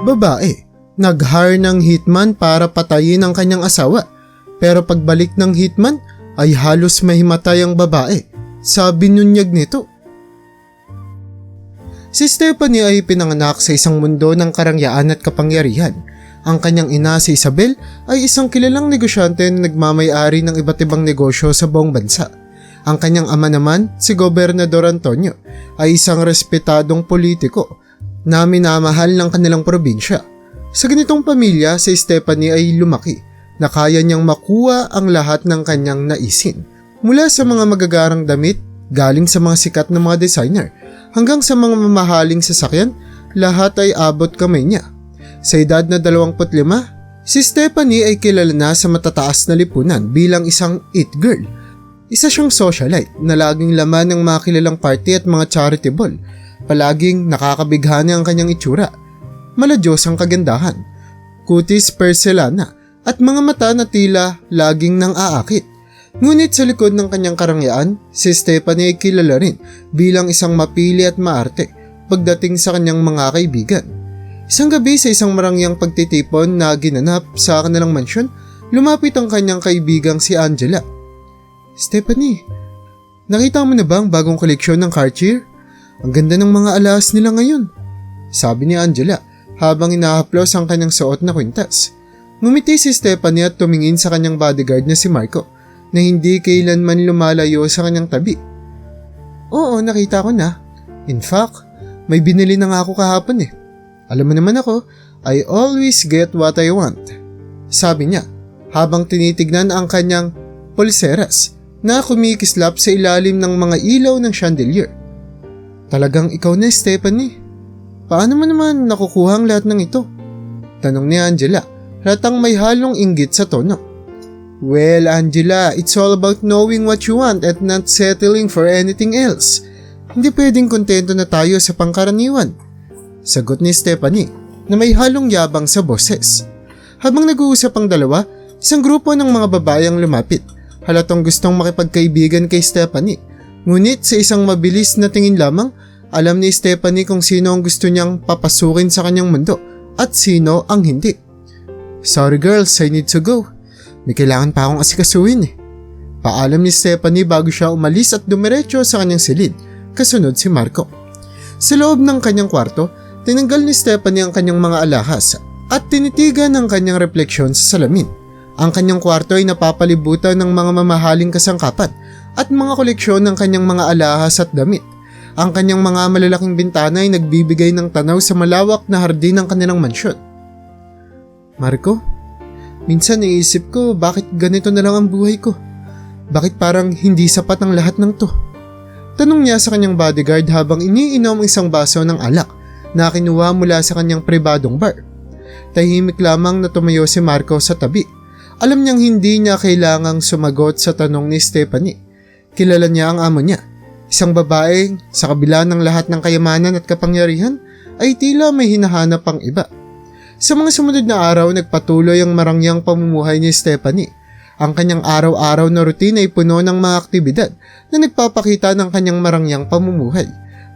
Babae, nag-hire ng hitman para patayin ang kanyang asawa. Pero pagbalik ng hitman ay halos mahimatay ang babae sa binunyag nito. Si Stephanie ay pinanganak sa isang mundo ng karangyaan at kapangyarihan. Ang kanyang ina si Isabel ay isang kilalang negosyante na nagmamay-ari ng iba't ibang negosyo sa buong bansa. Ang kanyang ama naman, si Gobernador Antonio, ay isang respetadong politiko na minamahal ng kanilang probinsya. Sa ganitong pamilya, si Stephanie ay lumaki na kaya niyang makuha ang lahat ng kanyang naisin. Mula sa mga magagarang damit, galing sa mga sikat na mga designer, hanggang sa mga mamahaling sasakyan, lahat ay abot kamay niya. Sa edad na 25, si Stephanie ay kilala na sa matataas na lipunan bilang isang it girl. Isa siyang socialite na laging laman ng mga kilalang party at mga charity ball. Palaging nakakabighani ang kanyang itsura. Maladyos ang kagandahan, kutis porselana at mga mata na tila laging nang aakit. Ngunit sa likod ng kanyang karangyaan, si Stephanie ay kilala rin bilang isang mapili at maarte pagdating sa kanyang mga kaibigan. Isang gabi sa isang marangyang pagtitipon na ginanap sa kanilang mansyon, lumapit ang kanyang kaibigang si Angela. "Stephanie, nakita mo na ba ang bagong koleksyon ng Cartier? Ang ganda ng mga alahas nila ngayon," sabi ni Angela habang inahaplos ang kanyang suot na kwintas. Ngumiti si Stephanie at tumingin sa kanyang bodyguard na si Marco na hindi kailanman lumalayo sa kanyang tabi. "Oo, nakita ko na. In fact, may binili na nga ako kahapon eh. Alam mo naman ako, I always get what I want," sabi niya habang tinitignan ang kanyang pulseras na kumikislap sa ilalim ng mga ilaw ng chandelier. "Talagang ikaw na, Stephanie. Paano mo naman nakukuha ang lahat ng ito?" tanong ni Angela, halatang may halong inggit sa tono. "Well, Angela, it's all about knowing what you want at not settling for anything else. Hindi pwedeng kontento na tayo sa pangkaraniwan," sagot ni Stephanie na may halong yabang sa boses. Habang nag-uusap ang dalawa, isang grupo ng mga babayang lumapit. Halatang gustong makipagkaibigan kay Stephanie. Ngunit sa isang mabilis na tingin lamang, alam ni Stephanie kung sino ang gusto niyang papasukin sa kanyang mundo at sino ang hindi. "Sorry girls, I need to go. May kailangan pa akong asikasuhin eh," paalam ni Stephanie bago siya umalis at dumiretso sa kanyang silid, kasunod si Marco. Sa loob ng kanyang kwarto, tinanggal ni Stephanie ang kanyang mga alahas at tinitigan ang kanyang refleksyon sa salamin. Ang kanyang kwarto ay napapalibutan ng mga mamahaling kasangkapan at mga koleksyon ng kanyang mga alahas at damit. Ang kanyang mga malalaking bintana ay nagbibigay ng tanaw sa malawak na hardin ng kanilang mansyon. "Marco, minsan naisip ko bakit ganito na lang ang buhay ko? Bakit parang hindi sapat ang lahat ng to?" tanong niya sa kanyang bodyguard habang iniinom isang baso ng alak na kinuha mula sa kanyang pribadong bar. Tahimik lamang na tumayo si Marco sa tabi. Alam niyang hindi niya kailangang sumagot sa tanong ni Stephanie. Kilala niya ang amo niya. Isang babaeng sa kabila ng lahat ng kayamanan at kapangyarihan ay tila may hinahanap ang iba. Sa mga sumunod na araw, nagpatuloy ang marangyang pamumuhay ni Stephanie. Ang kanyang araw-araw na routine ay puno ng mga aktibidad na nagpapakita ng kanyang marangyang pamumuhay.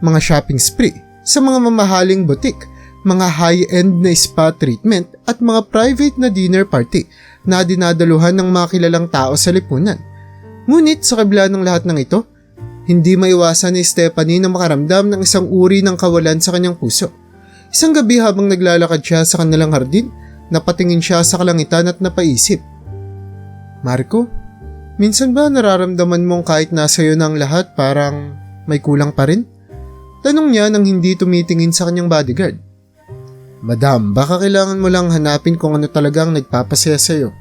Mga shopping spree sa mga mamahaling butik, mga high-end na spa treatment at mga private na dinner party na dinadaluhan ng mga kilalang tao sa lipunan. Ngunit sa kabila ng lahat ng ito, hindi maiwasan ni Stephanie na makaramdam ng isang uri ng kawalan sa kanyang puso. Isang gabi habang naglalakad siya sa kanilang hardin, napatingin siya sa kalangitan at napaisip. "Marco, minsan ba nararamdaman mong kahit nasa iyo na ang lahat parang may kulang pa rin?" tanong niya nang hindi tumitingin sa kanyang bodyguard. "Madam, baka kailangan mo lang hanapin kung ano talagang nagpapasaya sa iyo,"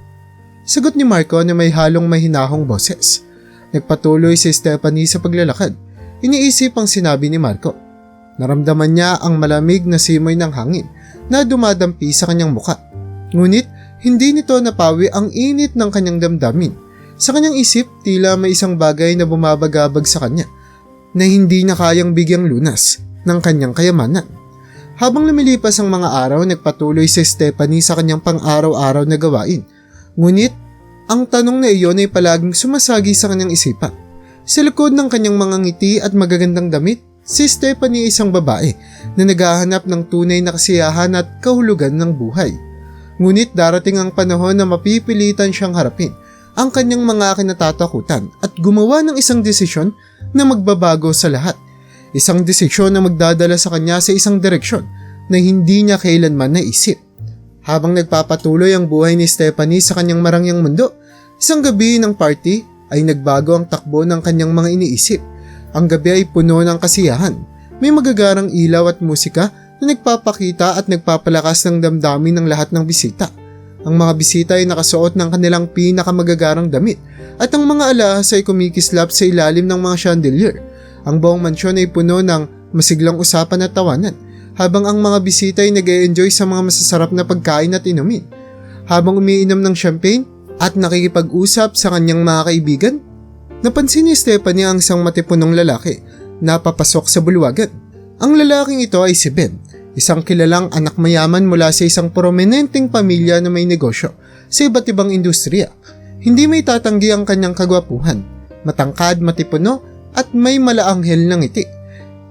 sagot ni Marco na may halong mahinahong boses. Nagpatuloy si Stephanie sa paglalakad. Iniisip ang sinabi ni Marco. Naramdaman niya ang malamig na simoy ng hangin na dumadampi sa kanyang muka. Ngunit hindi nito napawi ang init ng kanyang damdamin. Sa kanyang isip, tila may isang bagay na bumabagabag sa kanya na hindi na kayang bigyang lunas ng kanyang kayamanan. Habang lumilipas ang mga araw, nagpatuloy si Stephanie sa kanyang pang-araw-araw na gawain. Ngunit, ang tanong na iyon ay palaging sumasagi sa kanyang isipan. Sa likod ng kanyang mga ngiti at magagandang damit, si Stephanie ay isang babae na naghahanap ng tunay na kasiyahan at kahulugan ng buhay. Ngunit darating ang panahon na mapipilitan siyang harapin ang kanyang mga kinatatakutan at gumawa ng isang desisyon na magbabago sa lahat. Isang desisyon na magdadala sa kanya sa isang direksyon na hindi niya kailanman naisip. Habang nagpapatuloy ang buhay ni Stephanie sa kanyang marangyang mundo, isang gabi ng party ay nagbago ang takbo ng kanyang mga iniisip. Ang gabi ay puno ng kasiyahan. May magagarang ilaw at musika na nagpapakita at nagpapalakas ng damdamin ng lahat ng bisita. Ang mga bisita ay nakasuot ng kanilang pinakamagagarang damit at ang mga alahas ay kumikislap sa ilalim ng mga chandelier. Ang buong mansyon ay puno ng masiglang usapan at tawanan, habang ang mga bisita ay nag-e-enjoy sa mga masasarap na pagkain at inumin. Habang umiinom ng champagne at nakikipag-usap sa kanyang mga kaibigan, napansin ni Stephanie ang isang matipunong lalaki na papasok sa bulwagan. Ang lalaking ito ay si Ben, isang kilalang anak mayaman mula sa isang prominenteng pamilya na may negosyo sa iba't ibang industriya. Hindi may tatanggi ang kanyang kagwapuhan, matangkad, matipuno at may malaanghel ng ngiti.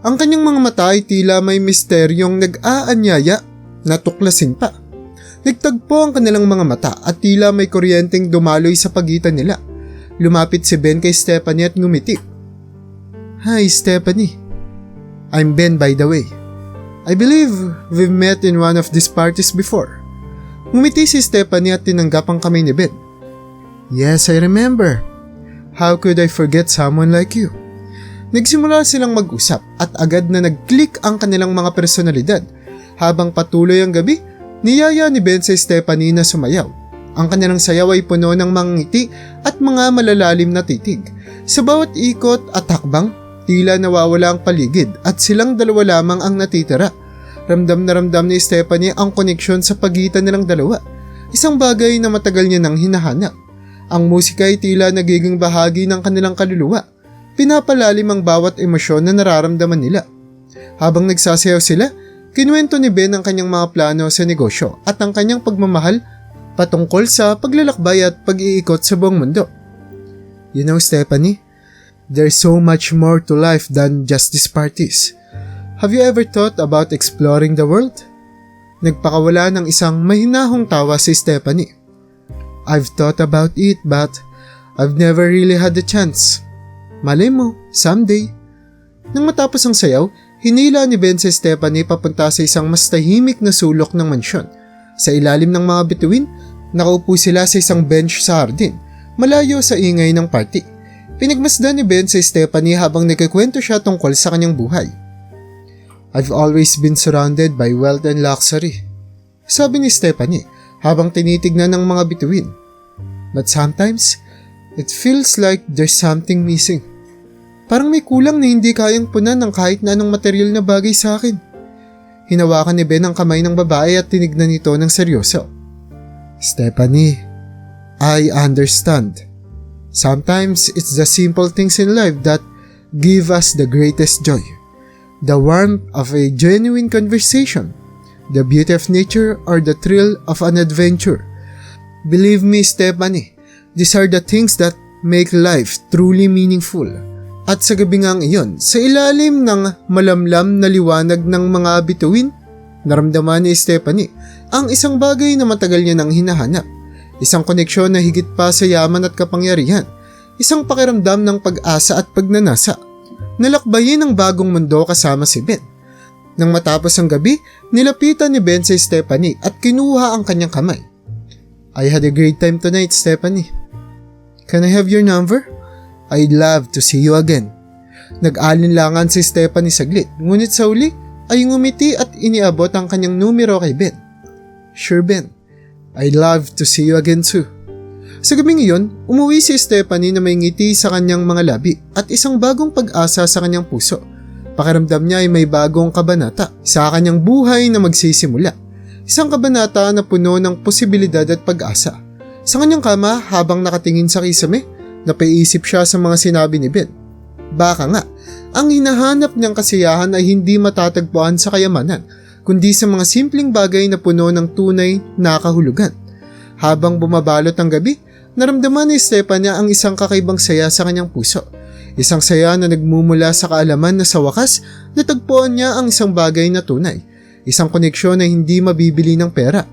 Ang kanyang mga mata ay tila may misteryong nag-aanyaya na tuklasin pa. Nagtagpo ang kanilang mga mata at tila may kuryenteng dumaloy sa pagitan nila. Lumapit si Ben kay Stephanie at ngumiti. "Hi Stephanie. I'm Ben, by the way. I believe we've met in one of these parties before." Ngumiti si Stephanie at tinanggap ang kamay ni Ben. "Yes, I remember. How could I forget someone like you?" Nagsimula silang mag-usap at agad na nag-click ang kanilang mga personalidad. Habang patuloy ang gabi, niyaya ni Ben si Stephanie na sumayaw. Ang kanilang sayaw ay puno ng mga ngiti at mga malalalim na titig. Sa bawat ikot at hakbang, tila nawawala ang paligid at silang dalawa lamang ang natitira. Ramdam na ramdam ni Stephanie ang koneksyon sa pagitan nilang dalawa. Isang bagay na matagal niya nang hinahanap. Ang musika ay tila nagiging bahagi ng kanilang kaluluwa. Pinapalalim ang bawat emosyon na nararamdaman nila. Habang nagsasayaw sila, kinuwento ni Ben ang kanyang mga plano sa negosyo at ang kanyang pagmamahal patungkol sa paglalakbay at pag-iikot sa buong mundo. "You know, Stephanie, there's so much more to life than just these parties. Have you ever thought about exploring the world?" Nagpakawala ng isang mahinahong tawa si Stephanie. "I've thought about it but I've never really had the chance. Malay mo, someday." Nang matapos ang sayaw, hinila ni Ben si Stephanie papunta sa isang mas tahimik na sulok ng mansyon. Sa ilalim ng mga bituin, nakaupo sila sa isang bench sa hardin, malayo sa ingay ng party. Pinagmasdan ni Ben si Stephanie habang nagkikwento siya tungkol sa kanyang buhay. "I've always been surrounded by wealth and luxury," sabi ni Stephanie habang tinitignan ng mga bituin. "But sometimes, it feels like there's something missing. Parang may kulang na hindi kayang punan ng kahit na anong material na bagay sa akin." Hinawakan ni Ben ang kamay ng babae at tinignan ito ng seryoso. "Stephanie, I understand. Sometimes it's the simple things in life that give us the greatest joy. The warmth of a genuine conversation, the beauty of nature, or the thrill of an adventure. Believe me, Stephanie, these are the things that make life truly meaningful." At sa gabi ngang iyon, sa ilalim ng malamlam na liwanag ng mga bituin, naramdaman ni Stephanie ang isang bagay na matagal niya nang hinahanap. Isang koneksyon na higit pa sa yaman at kapangyarihan. Isang pakiramdam ng pag-asa at pagnanasa. Nalakbayin ang bagong mundo kasama si Ben. Nang matapos ang gabi, nilapitan ni Ben si Stephanie at kinuha ang kanyang kamay. "I had a great time tonight, Stephanie. Can I have your number? I'd love to see you again." Nag-alinlangan si Stephanie saglit, ngunit sa uli ay ngumiti at iniabot ang kanyang numero kay Ben. "Sure, Ben. I'd love to see you again too." Sa gabing iyon, umuwi si Stephanie na may ngiti sa kanyang mga labi at isang bagong pag-asa sa kanyang puso. Pakiramdam niya ay may bagong kabanata sa kanyang buhay na magsisimula. Isang kabanata na puno ng posibilidad at pag-asa. Sa kanyang kama habang nakatingin sa kisame, napaiisip siya sa mga sinabi ni Ben. Baka nga, ang hinahanap niyang kasiyahan ay hindi matatagpuan sa kayamanan, kundi sa mga simpleng bagay na puno ng tunay na kahulugan. Habang bumabalot ang gabi, naramdaman ni Stephanie ang isang kakaibang saya sa kanyang puso. Isang saya na nagmumula sa kaalaman na sa wakas, natagpuan niya ang isang bagay na tunay. Isang koneksyon na hindi mabibili ng pera.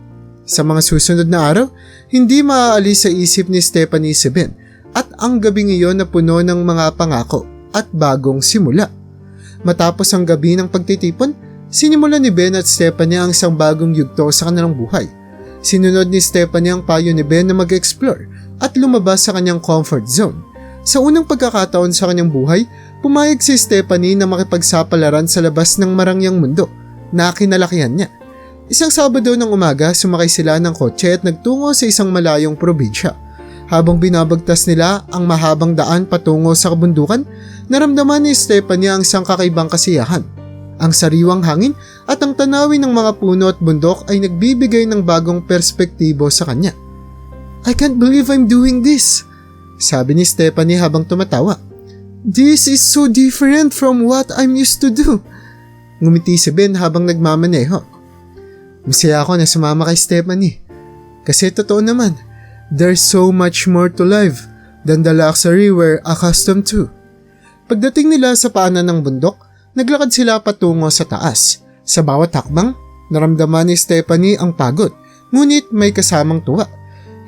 Sa mga susunod na araw, hindi maaalis sa isip ni Stephanie si Ben at ang gabing iyon na puno ng mga pangako at bagong simula. Matapos ang gabi ng pagtitipon, sinimulan ni Ben at Stephanie ang isang bagong yugto sa kanilang buhay. Sinunod ni Stephanie ang payo ni Ben na mag-explore at lumabas sa kanyang comfort zone. Sa unang pagkakataon sa kanyang buhay, pumayag si Stephanie na makipagsapalaran sa labas ng marangyang mundo na kinalakihan niya. Isang Sabado ng umaga, sumakay sila ng kotse at nagtungo sa isang malayong probinsya. Habang binabagtas nila ang mahabang daan patungo sa kabundukan, naramdaman ni Stephanie ang isang kakaibang kasiyahan. Ang sariwang hangin at ang tanawin ng mga puno at bundok ay nagbibigay ng bagong perspektibo sa kanya. "I can't believe I'm doing this," sabi ni Stephanie habang tumatawa. "This is so different from what I'm used to do." Ngumiti si Ben habang nagmamaneho. Masaya ako na sumama kay Stephanie. Kasi totoo naman, there's so much more to life than the luxury we're accustomed to. Pagdating nila sa paanan ng bundok, naglakad sila patungo sa taas. Sa bawat hakbang, naramdaman ni Stephanie ang pagod, ngunit may kasamang tuwa.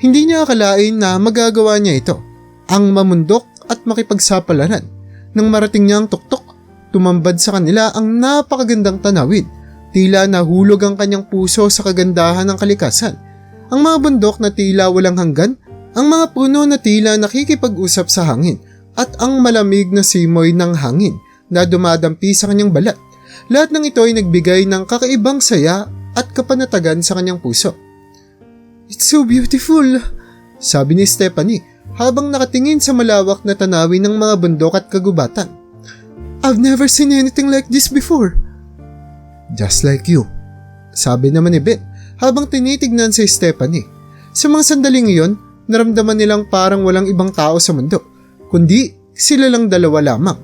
Hindi niya akalain na magagawa niya ito, ang mamundok at makipagsapalaran. Nang marating niya ang tuktok, tumambad sa kanila ang napakagandang tanawin. Tila nahulog ang kanyang puso sa kagandahan ng kalikasan. Ang mga bundok na tila walang hanggan, ang mga puno na tila nakikipag-usap sa hangin, at ang malamig na simoy ng hangin na dumadampi sa kanyang balat. Lahat ng ito ay nagbigay ng kakaibang saya at kapanatagan sa kanyang puso. "It's so beautiful," sabi ni Stephanie habang nakatingin sa malawak na tanawin ng mga bundok at kagubatan. "I've never seen anything like this before." "Just like you," sabi naman ni Ben habang tinitignan si Stephanie. Sa mga sandaling iyon, naramdaman nilang parang walang ibang tao sa mundo, kundi sila lang dalawa lamang.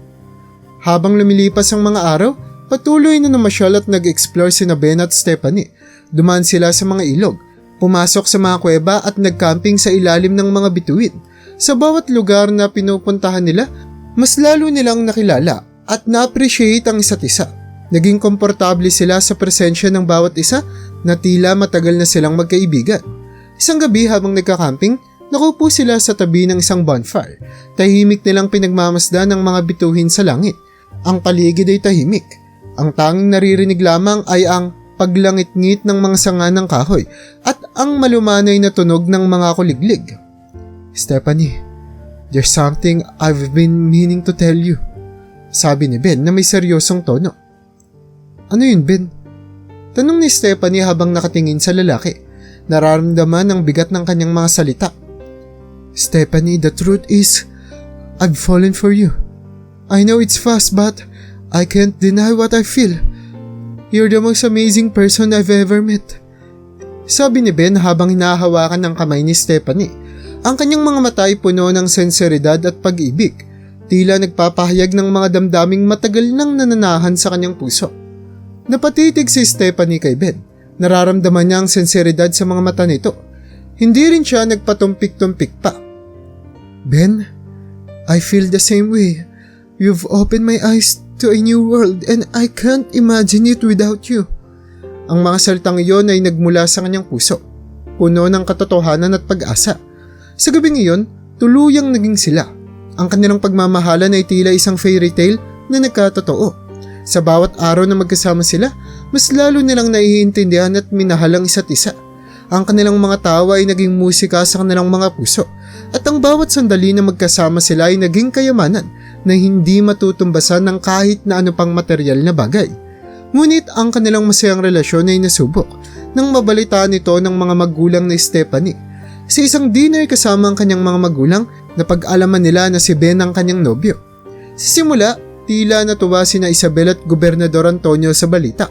Habang lumilipas ang mga araw, patuloy na namasyal at nag-explore sina Ben at Stephanie. Dumaan sila sa mga ilog, pumasok sa mga kuweba at nagcamping sa ilalim ng mga bituin. Sa bawat lugar na pinupuntahan nila, mas lalo nilang nakilala at na-appreciate ang isa't isa. Naging komportable sila sa presensya ng bawat isa na tila matagal na silang magkaibigan. Isang gabi habang nagka-camping, nakupo sila sa tabi ng isang bonfire. Tahimik nilang pinagmamasdan ng mga bituhin sa langit. Ang paligid ay tahimik. Ang tanging naririnig lamang ay ang paglangit-ngit ng mga sanga ng kahoy at ang malumanay na tunog ng mga kuliglig. "Stephanie, there's something I've been meaning to tell you," sabi ni Ben na may seryosong tono. "Ano yun, Ben?" tanong ni Stephanie habang nakatingin sa lalaki. Nararamdaman ang bigat ng kanyang mga salita. "Stephanie, the truth is, I've fallen for you. I know it's fast but I can't deny what I feel. You're the most amazing person I've ever met," sabi ni Ben habang hinahawakan ng kamay ni Stephanie. Ang kanyang mga mata ay puno ng senseridad at pag-ibig. Tila nagpapahayag ng mga damdaming matagal nang nananahan sa kanyang puso. Napatitig si Stephanie kay Ben. Nararamdaman niya ang senseridad sa mga mata nito. Hindi rin siya nagpatumpik-tumpik pa. "Ben, I feel the same way. You've opened my eyes to a new world and I can't imagine it without you." Ang mga salitang iyon ay nagmula sa kanyang puso, puno ng katotohanan at pag-asa. Sa gabing iyon, tuluyang naging sila. Ang kanilang pagmamahalan ay tila isang fairy tale na nagkatotoo. Sa bawat araw na magkasama sila, mas lalo nilang naiintindihan at minahal ang isa't isa. Ang kanilang mga tawa ay naging musika sa kanilang mga puso, at ang bawat sandali na magkasama sila ay naging kayamanan na hindi matutumbasan ng kahit na ano pang material na bagay. Ngunit ang kanilang masayang relasyon ay nasubok nang mabalitaan ito ng mga magulang ni Stephanie. Sa isang dinner kasama ang kanyang mga magulang, napag-alaman nila na si Ben ang kanyang nobyo. Sa simula, tila natuwa sina Isabel at Gobernador Antonio sa balita.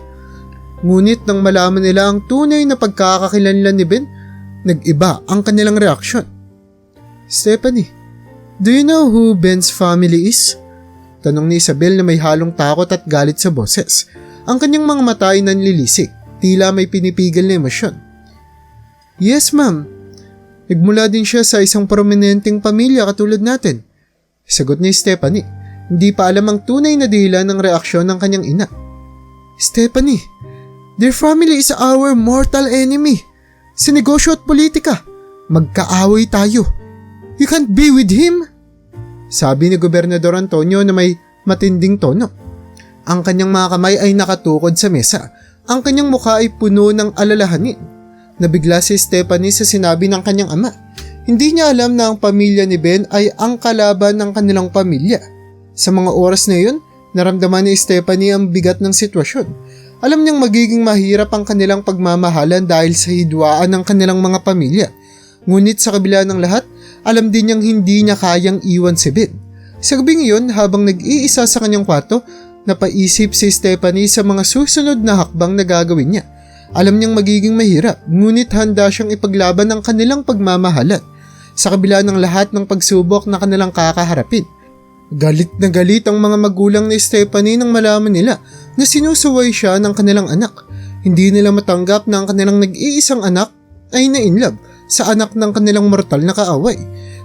Ngunit nang malaman nila ang tunay na pagkakakilanlan ni Ben, nag-iba ang kanilang reaksyon. "Stephanie, do you know who Ben's family is?" tanong ni Isabel na may halong takot at galit sa boses. Ang kanyang mga mata ay nanlilisik, tila may pinipigil na emosyon. "Yes, ma'am. Nagmula din siya sa isang prominenteng pamilya katulad natin," sagot ni Stephanie. Hindi pa alam ang tunay na dahilan ng reaksyon ng kanyang ina. Stephanie, their family is our mortal enemy. Sa negosyo at politika, magkaaway tayo. You can't be with him. Sabi ni Gobernador Antonio na may matinding tono. Ang kanyang mga kamay ay nakatukod sa mesa. Ang kanyang mukha ay puno ng alalahanin. Nabigla si Stephanie sa sinabi ng kanyang ama. Hindi niya alam na ang pamilya ni Ben ay ang kalaban ng kanilang pamilya. Sa mga oras na yun, naramdaman ni Stephanie ang bigat ng sitwasyon. Alam niyang magiging mahirap ang kanilang pagmamahalan dahil sa hidwaan ng kanilang mga pamilya. Ngunit sa kabila ng lahat, alam din niyang hindi niya kayang iwan si Ben. Sa gabing iyon, habang nag-iisa sa kanyang kwarto, napaisip si Stephanie sa mga susunod na hakbang na gagawin niya. Alam niyang magiging mahirap, ngunit handa siyang ipaglaban ang kanilang pagmamahalan sa kabila ng lahat ng pagsubok na kanilang kakaharapin. Galit na galit ang mga magulang ni Stephanie nang malaman nila na sinusuway siya ng kanilang anak. Hindi nila matanggap na ang kanilang nag-iisang anak ay na-inlove sa anak ng kanilang mortal na kaaway.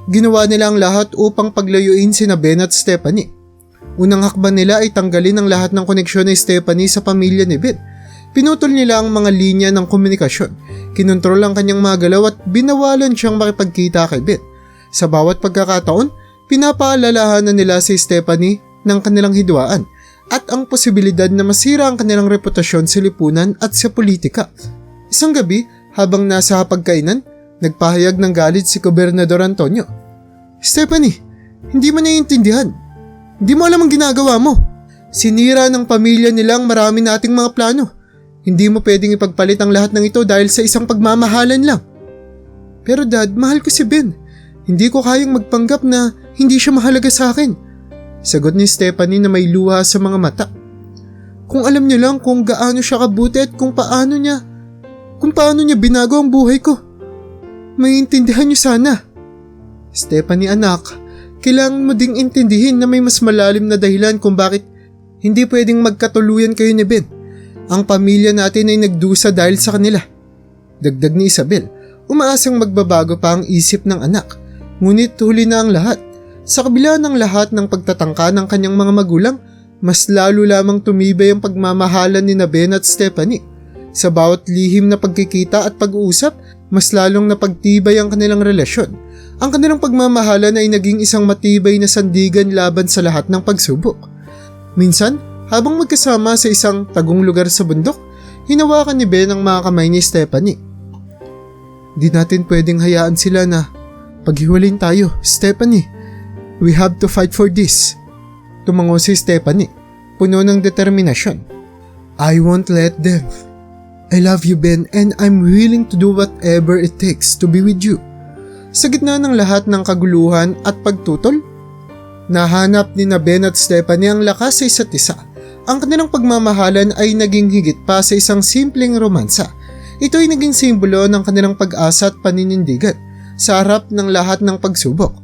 Ginawa nila ang lahat upang paglayuin sina Ben at Stephanie. Unang hakbang nila ay tanggalin ang lahat ng koneksyon ni Stephanie sa pamilya ni Ben. Pinutol nila ang mga linya ng komunikasyon. Kinontrol ang kanyang mga galaw at binawalan siyang makipagkita kay Ben. Sa bawat pagkakataon, pinapaalalahanan nila si Stephanie ng kanilang hidwaan at ang posibilidad na masira ang kanilang reputasyon sa lipunan at sa politika. Isang gabi, habang nasa hapagkainan, nagpahayag ng galit si Gobernador Antonio. Stephanie, hindi mo naiintindihan. Hindi mo alam ang ginagawa mo. Sinira ng pamilya nilang marami nating mga plano. Hindi mo pwedeng ipagpalit ang lahat ng ito dahil sa isang pagmamahalan lang. Pero Dad, mahal ko si Ben. Hindi ko kayang magpanggap na hindi siya mahalaga sa akin. Sagot ni Stephanie na may luha sa mga mata. Kung alam niyo lang kung gaano siya kabuti at kung paano niya binago ang buhay ko. Maiintindihan niyo sana. Stephanie anak, kailangan mo ding intindihin na may mas malalim na dahilan kung bakit hindi pwedeng magkatuluyan kayo ni Ben. Ang pamilya natin ay nagdusa dahil sa kanila. Dagdag ni Isabel, umaasang magbabago pa ang isip ng anak. Ngunit huli na ang lahat. Sa kabila ng lahat ng pagtatangka ng kanyang mga magulang, mas lalo lamang tumibay ang pagmamahalan ni Ben at Stephanie. Sa bawat lihim na pagkikita at pag-uusap, mas lalong napagtibay ang kanilang relasyon. Ang kanilang pagmamahalan ay naging isang matibay na sandigan laban sa lahat ng pagsubok. Minsan, habang magkasama sa isang tagong lugar sa bundok, hinawakan ni Ben ang mga kamay ni Stephanie. Di natin pwedeng hayaan sila na paghiwalin tayo, Stephanie. We have to fight for this. Tumango si Stephanie, puno ng determinasyon. I won't let them. I love you, Ben, and I'm willing to do whatever it takes to be with you. Sa gitna ng lahat ng kaguluhan at pagtutol, nahanap ni Ben at Stephanie ang lakas sa isa't isa. Ang kanilang pagmamahalan ay naging higit pa sa isang simpleng romansa. Ito ay naging simbolo ng kanilang pag-asa at paninindigan sa harap ng lahat ng pagsubok.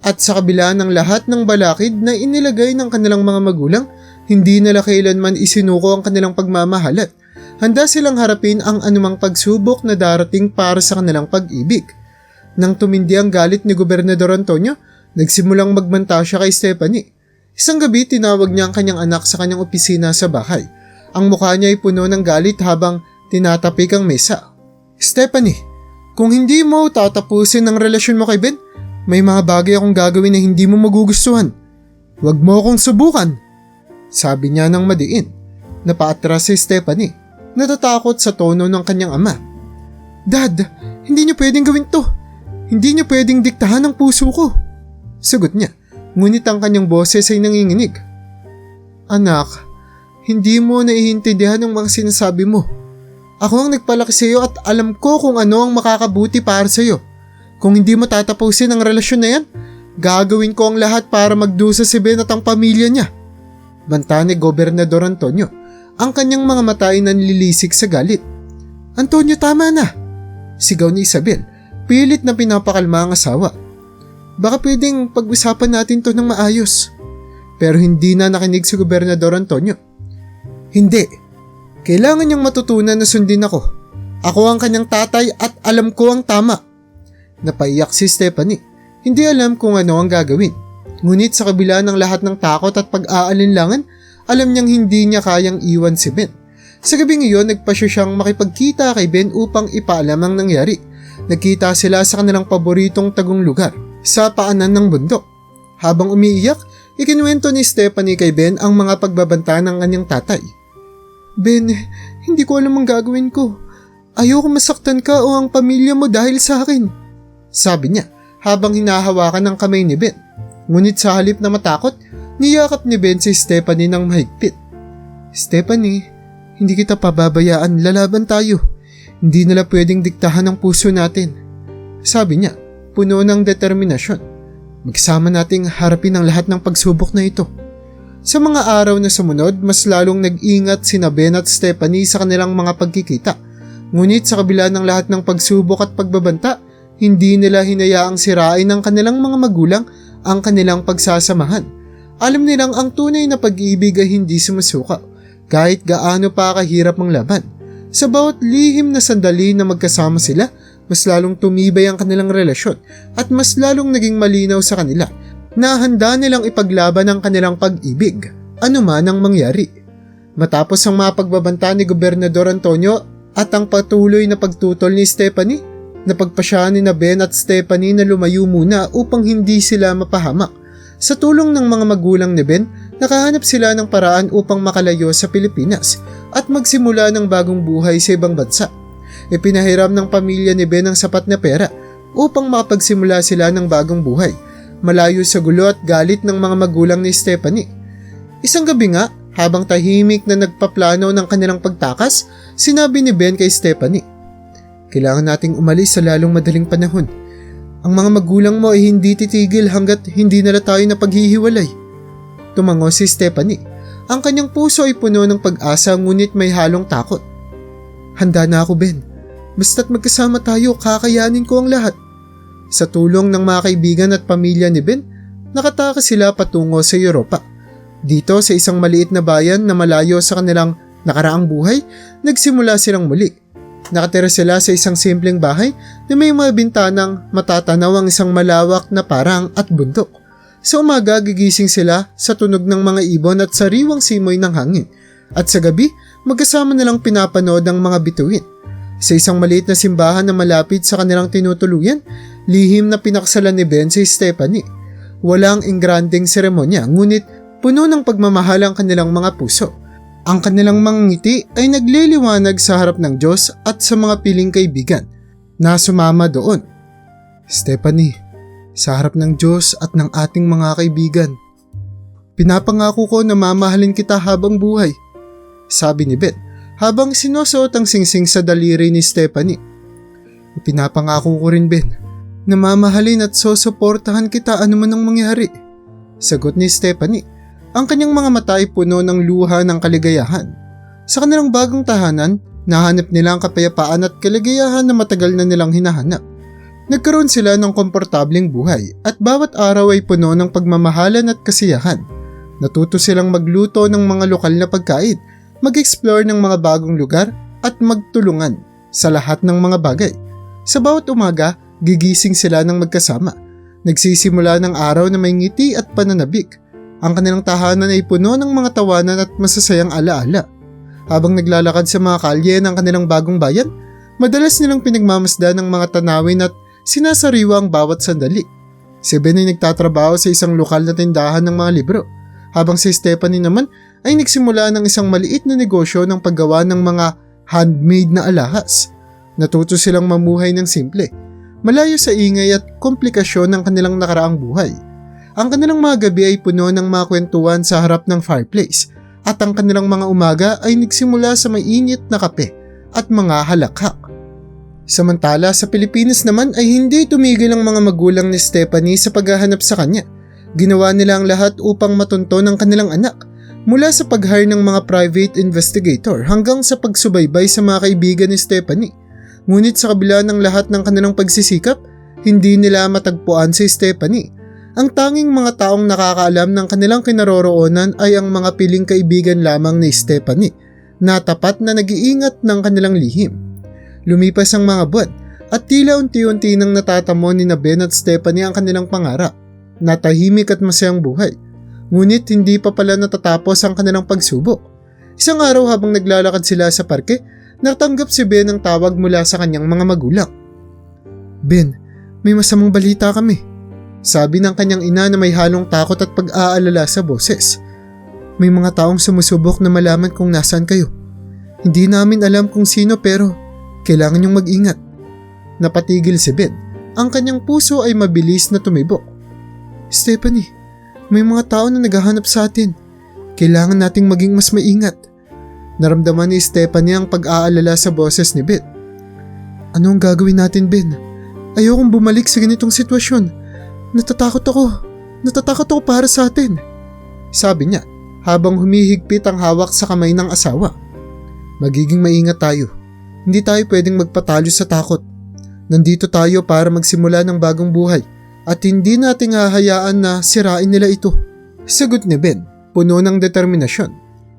At sa kabila ng lahat ng balakid na inilagay ng kanilang mga magulang, hindi nila kailanman isinuko ang kanilang pagmamahalan. Handa silang harapin ang anumang pagsubok na darating para sa kanilang pag-ibig. Nang tumindi ang galit ni Gobernador Antonio, nagsimulang magmanta siya kay Stephanie. Isang gabi tinawag niya ang kanyang anak sa kanyang opisina sa bahay. Ang mukha niya ay puno ng galit habang tinatapik ang mesa. Stephanie, kung hindi mo tatapusin ang relasyon mo kay Ben, may mga bagay akong gagawin na hindi mo magugustuhan. Huwag mo akong subukan. Sabi niya ng madiin. Napaatras si Stephanie, natatakot sa tono ng kanyang ama. Dad, hindi niyo pwedeng gawin to. Hindi niyo pwedeng diktahan ang puso ko. Sagot niya. Ngunit ang kanyang boses ay nanginginig. Anak, hindi mo naiintindihan ang mga sinasabi mo. Ako ang nagpalaki sa iyo at alam ko kung ano ang makakabuti para sa iyo. Kung hindi mo tatapusin ang relasyon na yan, gagawin ko ang lahat para magdusa si Ben at ang pamilya niya. Banta ni Gobernador Antonio. Ang kanyang mga mata ay nanlilisik sa galit. Antonio, tama na! Sigaw ni Isabel, pilit na pinapakalma ang asawa. Baka pwedeng pag-usapan natin to ng maayos. Pero hindi na nakinig si Gobernador Antonio. Hindi. Kailangan niyang matutunan na sundin ako. Ako ang kanyang tatay at alam ko ang tama. Napaiyak si Stephanie. Hindi alam kung ano ang gagawin. Ngunit sa kabila ng lahat ng takot at pag-aalinlangan, alam niyang hindi niya kayang iwan si Ben. Sa gabing iyon, nagpasya siyang makipagkita kay Ben upang ipaalam ang nangyari. Nagkita sila sa kanilang paboritong tagong lugar, sa paanan ng bundok. Habang umiiyak, ikinuwento ni Stephanie kay Ben ang mga pagbabanta ng kanyang tatay. Ben, hindi ko alam ang gagawin ko. Ayoko masaktan ka o ang pamilya mo dahil sa akin. Sabi niya habang hinahawakan ng kamay ni Ben. Ngunit sa halip na matakot, niyakap ni Ben si Stephanie ng mahigpit. Stephanie, hindi kita pababayaan, lalaban tayo. Hindi nila pwedeng diktahan ang puso natin. Sabi niya, puno ng determinasyon. Magsama nating harapin ang lahat ng pagsubok na ito. Sa mga araw na sumunod, mas lalong nag-ingat sina Ben at Stephanie sa kanilang mga pagkikita. Ngunit sa kabila ng lahat ng pagsubok at pagbabanta, hindi nila hinayaang sirain ng kanilang mga magulang ang kanilang pagsasamahan. Alam nilang ang tunay na pag-ibig ay hindi sumusuka, kahit gaano pa kahirap ang laban. Sa bawat lihim na sandali na magkasama sila, mas lalong tumibay ang kanilang relasyon at mas lalong naging malinaw sa kanila na handa nilang ipaglaban ang kanilang pag-ibig, anuman ang mangyari. Matapos ang mga pagbabanta ni Gobernador Antonio at ang patuloy na pagtutol ni Stephanie, napagpasya ni na Ben at Stephanie na lumayo muna upang hindi sila mapahamak. Sa tulong ng mga magulang ni Ben, nakahanap sila ng paraan upang makalayo sa Pilipinas at magsimula ng bagong buhay sa ibang bansa. Ipinahiram ng pamilya ni Ben ang sapat na pera upang makapagsimula sila ng bagong buhay, malayo sa gulo at galit ng mga magulang ni Stephanie. Isang gabi nga, habang tahimik na nagpaplano ng kanilang pagtakas, sinabi ni Ben kay Stephanie, "Kailangan nating umalis sa lalong madaling panahon. Ang mga magulang mo ay hindi titigil hanggat hindi nila tayo napaghihiwalay." Tumango si Stephanie. Ang kanyang puso ay puno ng pag-asa ngunit may halong takot. "Handa na ako, Ben. Basta't magkasama tayo, kakayanin ko ang lahat." Sa tulong ng mga kaibigan at pamilya ni Ben, nakatakas sila patungo sa Europa. Dito sa isang maliit na bayan na malayo sa kanilang nakaraang buhay, nagsimula silang muli. Nakatira sila sa isang simpleng bahay na may mga bintanang matatanaw ang isang malawak na parang at bundok. Sa umaga, gigising sila sa tunog ng mga ibon at sariwang simoy ng hangin. At sa gabi, magkasama nilang pinapanood ang mga bituin. Sa isang maliit na simbahan na malapit sa kanilang tinutuluyan, lihim na pinakasalan ni Ben si Stephanie. Walang engrandeng seremonya, ngunit puno ng pagmamahal ang kanilang mga puso. Ang kanilang mga ngiti ay nagliliwanag sa harap ng Diyos at sa mga piling kaibigan na sumama doon. "Stephanie, sa harap ng Diyos at ng ating mga kaibigan, pinapangako ko na mamahalin kita habang buhay," sabi ni Ben habang sinusuot ang singsing sa daliri ni Stephanie. "Pinapangako ko rin, Ben, na mamahalin at susuportahan kita anuman ang mangyari," sagot ni Stephanie. Ang kanyang mga mata ay puno ng luha ng kaligayahan. Sa kanilang bagong tahanan, nahanap nila ang kapayapaan at kaligayahan na matagal na nilang hinahanap. Nagkaroon sila ng komportableng buhay at bawat araw ay puno ng pagmamahalan at kasiyahan. Natuto silang magluto ng mga lokal na pagkain, mag-explore ng mga bagong lugar at magtulungan sa lahat ng mga bagay. Sa bawat umaga, gigising sila ng magkasama. Nagsisimula ng araw na may ngiti at pananabik. Ang kanilang tahanan ay puno ng mga tawanan at masasayang alaala. Habang naglalakad sa mga kalye ng kanilang bagong bayan, madalas nilang pinagmamasdan ng mga tanawin at sinasariwa ang bawat sandali. Si Ben ay nagtatrabaho sa isang lokal na tindahan ng mga libro, habang si Stephanie naman ay nagsimula ng isang maliit na negosyo ng paggawa ng mga handmade na alahas. Natuto silang mamuhay ng simple, malayo sa ingay at komplikasyon ng kanilang nakaraang buhay. Ang kanilang mga gabi ay puno ng mga kwentuhan sa harap ng fireplace at ang kanilang mga umaga ay nagsimula sa mainit na kape at mga halakhak. Samantala sa Pilipinas naman ay hindi tumigil ang mga magulang ni Stephanie sa paghahanap sa kanya. Ginawa nila ang lahat upang matunton ang kanilang anak, mula sa pag-hire ng mga private investigator hanggang sa pagsubaybay sa mga kaibigan ni Stephanie. Ngunit sa kabila ng lahat ng kanilang pagsisikap, hindi nila matagpuan si Stephanie. Ang tanging mga taong nakakaalam ng kanilang kinaroroonan ay ang mga piling kaibigan lamang ni Stephanie, na tapat na nag-iingat ng kanilang lihim. Lumipas ang mga buwan at tila unti-unti nang natatamo ni Ben at Stephanie ang kanilang pangarap. na tahimik at masayang buhay. Ngunit hindi pa pala natatapos ang kanilang pagsubok. Isang araw habang naglalakad sila sa parke, natanggap si Ben ng tawag mula sa kanyang mga magulang. Ben, may masamang balita kami. Sabi ng kanyang ina na may halong takot at pag-aalala sa boses. May mga taong sumusubok na malaman kung nasaan kayo. Hindi namin alam kung sino pero kailangan niyong mag-ingat. Napatigil si Ben. Ang kanyang puso ay mabilis na tumibok. Stephanie, may mga tao na naghahanap sa atin. Kailangan nating maging mas maingat. Naramdaman ni Stephanie ang pag-aalala sa boses ni Ben. Ano ang gagawin natin, Ben? Ayokong bumalik sa ganitong sitwasyon. Natatakot ako para sa atin. Sabi niya habang humihigpit ang hawak sa kamay ng asawa. Magiging maingat tayo. Hindi tayo pwedeng magpatalo sa takot. Nandito tayo para magsimula ng bagong buhay at hindi nating hahayaan na sirain nila ito. Sagot ni Ben, puno ng determinasyon.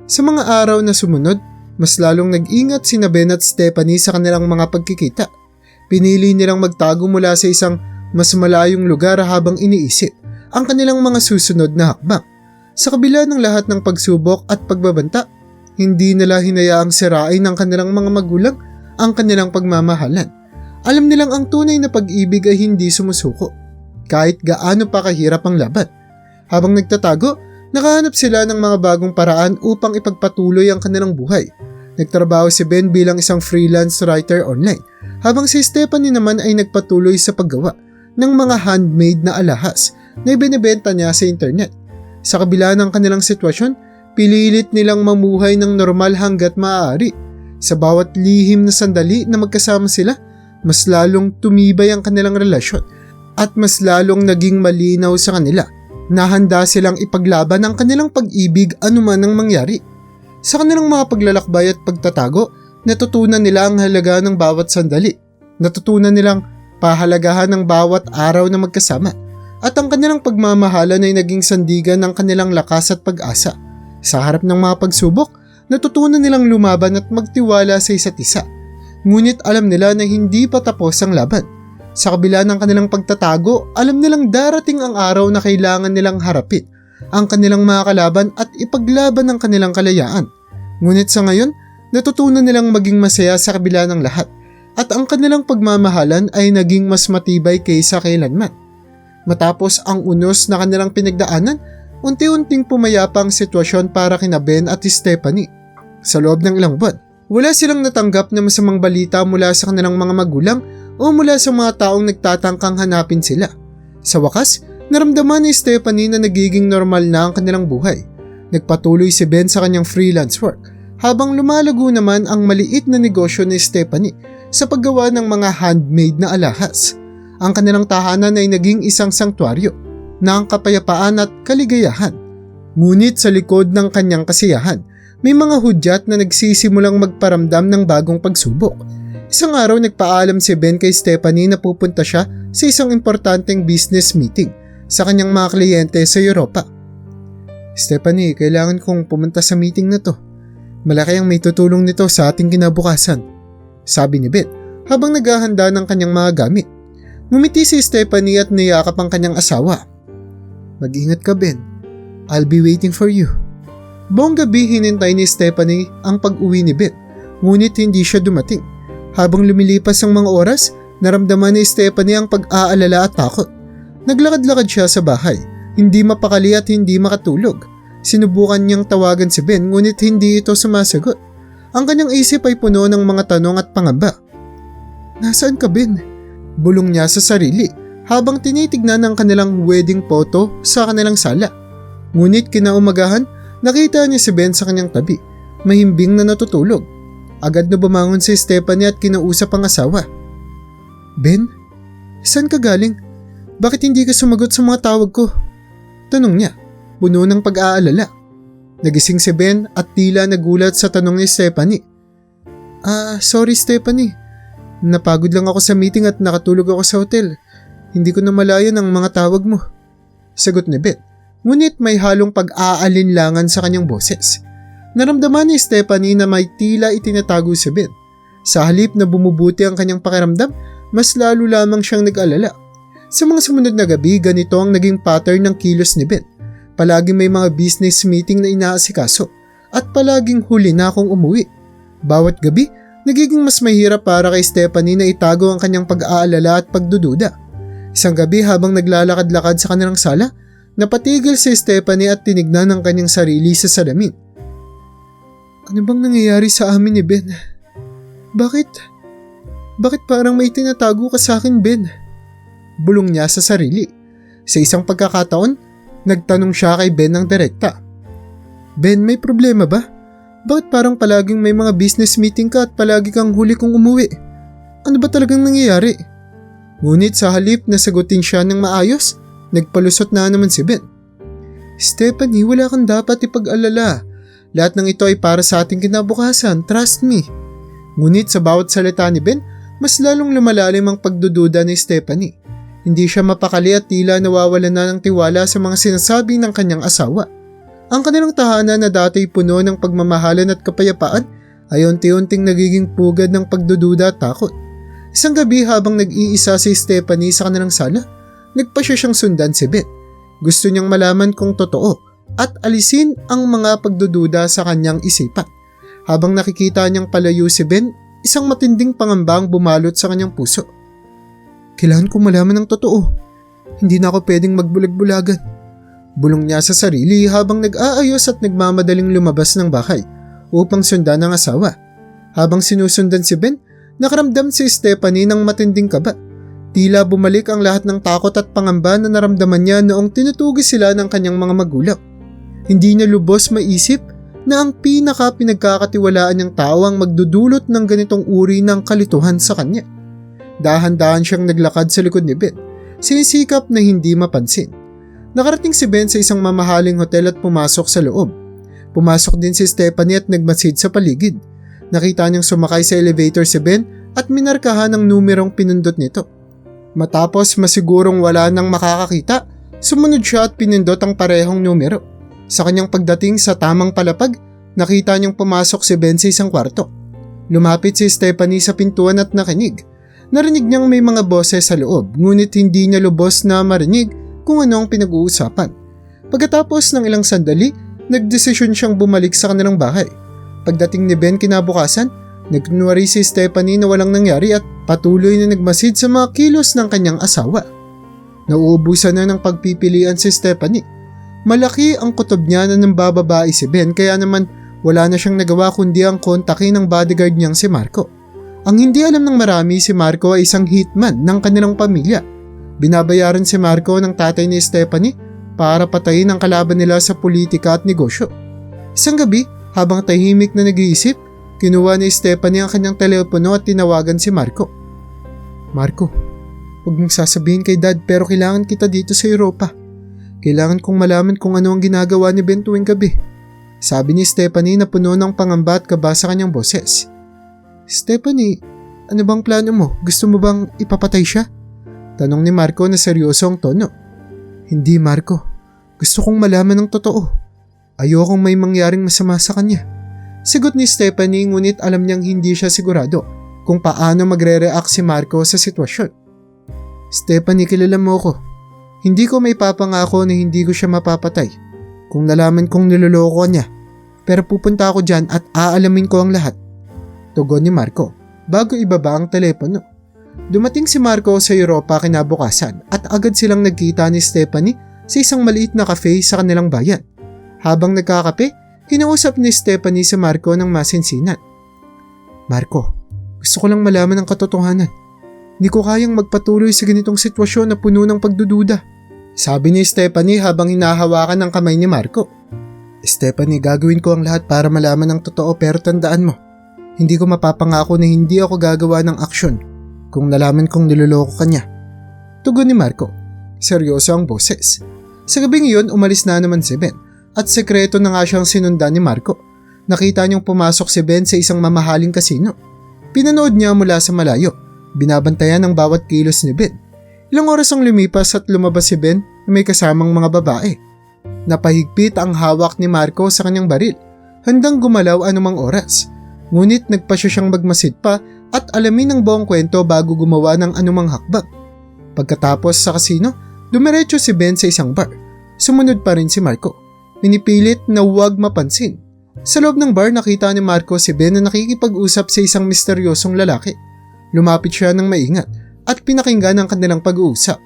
Sa mga araw na sumunod, mas lalong nag-ingat sina Ben at Stephanie sa kanilang mga pagkikita. Pinili nilang magtago mula sa isang mas malayong lugar habang iniisip ang kanilang mga susunod na hakbang. Sa kabila ng lahat ng pagsubok at pagbabanta, hindi nila hinayaang sirain ng kanilang mga magulang ang kanilang pagmamahalan. Alam nilang ang tunay na pag-ibig ay hindi sumusuko, kahit gaano pa kahirap ang laban. Habang nagtatago, nakahanap sila ng mga bagong paraan upang ipagpatuloy ang kanilang buhay. Nagtrabaho si Ben bilang isang freelance writer online, habang si Stephanie naman ay nagpatuloy sa paggawa ng mga handmade na alahas na ibinebenta niya sa internet. Sa kabila ng kanilang sitwasyon, pililit nilang mamuhay ng normal hanggat maaari. Sa bawat lihim na sandali na magkasama sila, mas lalong tumibay ang kanilang relasyon at mas lalong naging malinaw sa kanila na handa silang ipaglaban ang kanilang pag-ibig anuman ang mangyari. Sa kanilang mga paglalakbay at pagtatago, natutunan nila ang halaga ng bawat sandali. Natutunan nilang pahalagahan ng bawat araw na magkasama. At ang kanilang pagmamahalan ay naging sandigan ng kanilang lakas at pag-asa. Sa harap ng mga pagsubok, natutunan nilang lumaban at magtiwala sa isa't isa. Ngunit alam nila na hindi pa tapos ang laban. Sa kabila ng kanilang pagtatago, alam nilang darating ang araw na kailangan nilang harapin ang kanilang mga kalaban at ipaglaban ang kanilang kalayaan. Ngunit sa ngayon, natutunan nilang maging masaya sa kabila ng lahat at ang kanilang pagmamahalan ay naging mas matibay kaysa kailanman. Matapos ang unos na kanilang pinagdaanan, unti-unting pumayapa ang sitwasyon para kina Ben at Stephanie. Sa loob ng ilang buwan, wala silang natanggap na masamang balita mula sa kanilang mga magulang o mula sa mga taong nagtatangkang hanapin sila. Sa wakas, naramdaman ni Stephanie na nagiging normal na ang kanilang buhay. Nagpatuloy si Ben sa kanyang freelance work, habang lumalago naman ang maliit na negosyo ni Stephanie sa paggawa ng mga handmade na alahas. Ang kanilang tahanan ay naging isang sanktuaryo ng kapayapaan at kaligayahan. Ngunit sa likod ng kanyang kasiyahan, may mga hudyat na nagsisimulang magparamdam ng bagong pagsubok. Isang araw nagpaalam si Ben kay Stephanie na pupunta siya sa isang importanteng business meeting sa kanyang mga kliyente sa Europa. Stephanie, kailangan kong pumunta sa meeting na to. Malaki ang may tutulong nito sa ating kinabukasan, sabi ni Ben habang naghahanda ng kanyang mga gamit. Ngumiti si Stephanie at niyakap ang kanyang asawa. Mag-ingat ka, Ben. I'll be waiting for you. Buong gabi hinintay ni Stephanie ang pag-uwi ni Ben, ngunit hindi siya dumating. Habang lumilipas ang mga oras, naramdaman ni Stephanie ang pag-aalala at takot. Naglakad-lakad siya sa bahay, hindi mapakali at hindi makatulog. Sinubukan niyang tawagan si Ben ngunit hindi ito sumasagot. Ang kanyang isip ay puno ng mga tanong at pangamba. Nasaan ka, Ben? Bulong niya sa sarili habang tinitignan ang kanilang wedding photo sa kanilang sala. Ngunit kinaumagahan, nakita niya si Ben sa kanyang tabi, mahimbing na natutulog. Agad na bumangon si Stephanie at kinausap ang asawa. Ben, saan ka galing? Bakit hindi ka sumagot sa mga tawag ko? Tanong niya, puno ng pag-aalala. Nagising si Ben at tila nagulat sa tanong ni Stephanie. Sorry Stephanie. Napagod lang ako sa meeting at nakatulog ako sa hotel. Hindi ko na malayan ang mga tawag mo. Sagot ni Ben, ngunit may halong pag-aalinlangan sa kanyang boses. Naramdaman ni Stephanie na may tila itinatago si Ben. Sa halip na bumubuti ang kanyang pakiramdam, mas lalo lamang siyang nag-alala. Sa mga sumunod na gabi, ganito ang naging pattern ng kilos ni Ben. Palaging may mga business meeting na inaasikaso at palaging huli na akong umuwi. Bawat gabi, nagiging mas mahirap para kay Stephanie na itago ang kanyang pag-aalala at pagdududa. Isang gabi habang naglalakad-lakad sa kanilang sala, napatigil si Stephanie at tinignan ang kanyang sarili sa salamin. Ano bang nangyayari sa amin ni Ben? Bakit parang may tinatago ka sa akin, Ben? Bulong niya sa sarili. Sa isang pagkakataon, nagtanong siya kay Ben ng direkta. Ben, may problema ba? Bakit parang palaging may mga business meeting ka at palagi kang huli kong umuwi? Ano ba talagang nangyayari? Ngunit sa halip na sagutin siya ng maayos, nagpalusot na naman si Ben. Stephanie, wala kang dapat ipag-alala. Lahat ng ito ay para sa ating kinabukasan, trust me. Ngunit sa bawat salita ni Ben, mas lalong lumalalim ang pagdududa ni Stephanie. Hindi siya mapakali at tila nawawalan na ng tiwala sa mga sinasabi ng kanyang asawa. Ang kanilang tahanan na dati puno ng pagmamahalan at kapayapaan ay unti-unting nagiging pugad ng pagdududa at takot. Isang gabi habang nag-iisa si Stephanie sa kanilang sala, nagpasya siyang sundan si Ben. Gusto niyang malaman kung totoo at alisin ang mga pagdududa sa kanyang isipan. Habang nakikita niyang palayo si Ben, isang matinding pangamba ang bumalot sa kanyang puso. Kailangan kong malaman ng totoo. Hindi na ako pwedeng magbulag-bulagan. Bulong niya sa sarili habang nag-aayos at nagmamadaling lumabas ng bahay upang sundan ang asawa. Habang sinusundan si Ben, nakaramdam si Stephanie ng matinding kaba. Tila bumalik ang lahat ng takot at pangamba na naramdaman niya noong tinutugis sila ng kanyang mga magulang. Hindi niya lubos maisip na ang pinaka-pinagkakatiwalaan niyang tao ang magdudulot ng ganitong uri ng kalituhan sa kanya. Dahan-dahan siyang naglakad sa likod ni Ben, sinisikap na hindi mapansin. Nakarating si Ben sa isang mamahaling hotel at pumasok sa loob. Pumasok din si Stephanie at nagmasid sa paligid. Nakita niyang sumakay sa elevator si Ben at minarkahan ang numerong pinindot nito. Matapos masigurong wala nang makakakita, sumunod siya at pinindot ang parehong numero. Sa kanyang pagdating sa tamang palapag, nakita niyang pumasok si Ben sa isang kwarto. Lumapit si Stephanie sa pintuan at nakinig. Narinig niyang may mga boses sa loob, ngunit hindi niya lubos na marinig kung ano ang pinag-uusapan. Pagkatapos ng ilang sandali, nagdesisyon siyang bumalik sa kanilang bahay. Pagdating ni Ben kinabukasan, nagkunwari si Stephanie na walang nangyari at patuloy na nagmasid sa mga kilos ng kanyang asawa. Nauubusan na ng pagpipilian si Stephanie. Malaki ang kutob niya na nambababae si Ben kaya naman wala na siyang nagawa kundi ang kontakin ng bodyguard niyang si Marco. Ang hindi alam ng marami, si Marco ay isang hitman ng kanilang pamilya. Binabayaran si Marco ng tatay ni Stephanie para patayin ang kalaban nila sa politika at negosyo. Isang gabi, habang tahimik na nag-iisip, kinuha ni Stephanie ang kanyang telepono at tinawagan si Marco. Marco, huwag mong sasabihin kay Dad pero kailangan kita dito sa Europa. Kailangan kong malaman kung ano ang ginagawa ni Ben tuwing gabi. Sabi ni Stephanie na puno ng pangamba at kaba sa kanyang boses. Stephanie, ano bang plano mo? Gusto mo bang ipapatay siya? Tanong ni Marco na seryoso ang tono. Hindi, Marco. Gusto kong malaman ng totoo. Ayokong may mangyaring masama sa kanya. Sagot ni Stephanie ngunit alam niyang hindi siya sigurado kung paano magre-react si Marco sa sitwasyon. Stephanie, kilala mo ko. Hindi ko may papangako na hindi ko siya mapapatay kung nalaman kong niloloko niya. Pero pupunta ako dyan at aalamin ko ang lahat. Tugon ni Marco bago ibaba ang telepono. Dumating si Marco sa Europa kinabukasan at agad silang nagkita ni Stephanie sa isang maliit na cafe sa kanilang bayan. Habang nagkakape, kinausap ni Stephanie si Marco ng masinsinan. Marco, gusto ko lang malaman ang katotohanan. Hindi ko kayang magpatuloy sa ganitong sitwasyon na puno ng pagdududa. Sabi ni Stephanie habang hinahawakan ang kamay ni Marco. Stephanie, gagawin ko ang lahat para malaman ang totoo pero tandaan mo, hindi ko mapapangako na hindi ako gagawa ng aksyon kung nalaman kong niloloko ka niya. Tugon ni Marco. Seryoso ang boses. Sa gabing iyon, umalis na naman si Ben at sekreto na nga siyang sinundan ni Marco. Nakita niyang pumasok si Ben sa isang mamahaling kasino. Pinanood niya mula sa malayo. Binabantayan ang bawat kilos ni Ben. Ilang oras ang lumipas at lumabas si Ben na may kasamang mga babae. Napahigpit ang hawak ni Marco sa kanyang baril, handang gumalaw anumang oras. Ngunit nagpasya siyang magmasid pa at alamin ang buong kwento bago gumawa ng anumang hakbang. Pagkatapos sa kasino, dumiretso si Ben sa isang bar. Sumunod pa rin si Marco. Pinipilit na huwag mapansin. Sa loob ng bar nakita ni Marco si Ben na nakikipag-usap sa isang misteryosong lalaki. Lumapit siya ng maingat at pinakinggan ang kanilang pag-uusap.